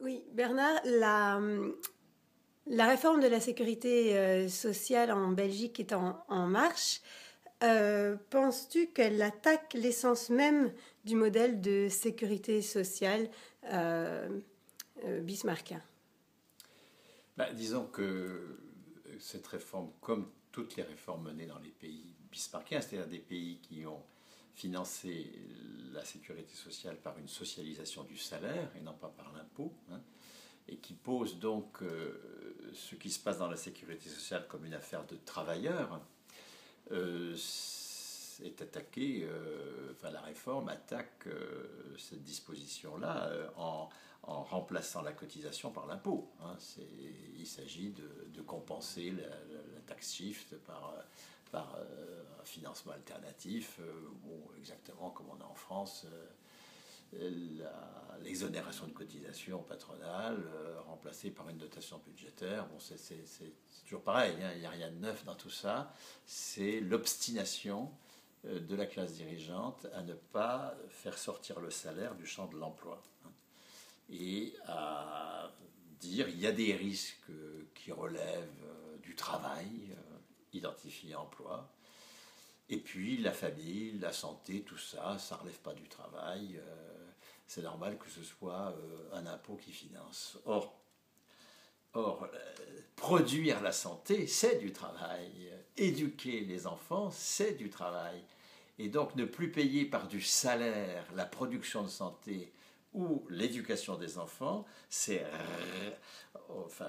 Oui, Bernard, la réforme de la sécurité sociale en Belgique est en marche. Penses-tu qu'elle attaque l'essence même du modèle de sécurité sociale bismarckien? Disons que cette réforme, comme toutes les réformes menées dans les pays bismarckiens, c'est-à-dire des pays qui ont financé la sécurité sociale par une socialisation du salaire et non pas par l'impôt, hein, et qui pose donc ce qui se passe dans la sécurité sociale comme une affaire de travailleurs, est attaquée, la réforme attaque cette disposition-là en remplaçant la cotisation par l'impôt. Hein. Il s'agit de compenser la tax shift par un financement alternatif, exactement comme on a en France. L'exonération de cotisation patronale remplacée par une dotation budgétaire. C'est toujours pareil, hein, il n'y a rien de neuf dans tout ça. C'est l'obstination de la classe dirigeante à ne pas faire sortir le salaire du champ de l'emploi, hein, et à dire il y a des risques qui relèvent du travail, identifier emploi. Et puis la famille, la santé, tout ça, ça ne relève pas du travail. C'est normal que ce soit un impôt qui finance. Or, produire la santé, c'est du travail. Éduquer les enfants, c'est du travail. Et donc ne plus payer par du salaire la production de santé ou l'éducation des enfants, c'est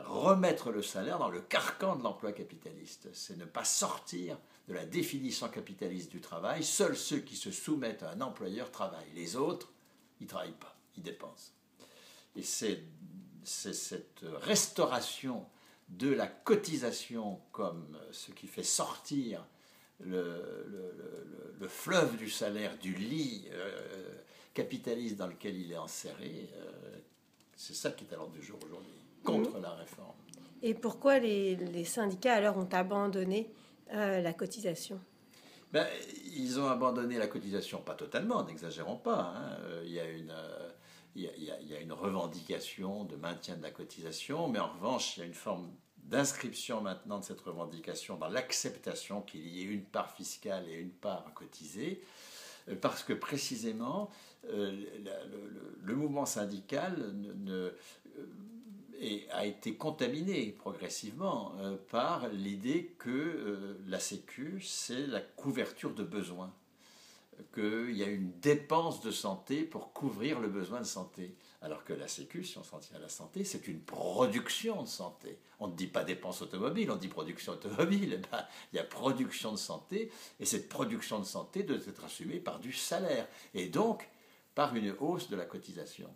remettre le salaire dans le carcan de l'emploi capitaliste. C'est ne pas sortir de la définition capitaliste du travail. Seuls ceux qui se soumettent à un employeur travaillent. Les autres, ils ne travaillent pas, ils dépensent. Et c'est cette restauration de la cotisation comme ce qui fait sortir le fleuve du salaire du lit capitaliste dans lequel il est enserré, c'est ça qui est à l'ordre du jour aujourd'hui, contre la réforme. Et pourquoi les syndicats alors ont abandonné la cotisation? Ils ont abandonné la cotisation, pas totalement, n'exagérons pas. Hein. Il y a une revendication de maintien de la cotisation, mais en revanche, il y a une forme d'inscription maintenant de cette revendication dans l'acceptation qu'il y ait une part fiscale et une part cotisée, parce que précisément le mouvement syndical a été contaminé progressivement par l'idée que la Sécu, c'est la couverture de besoins, qu'il y a une dépense de santé pour couvrir le besoin de santé. Alors que la Sécu, si on s'en tient à la santé, c'est une production de santé. On ne dit pas dépense automobile, on dit production automobile. Il y a production de santé, et cette production de santé doit être assumée par du salaire, et donc par une hausse de la cotisation.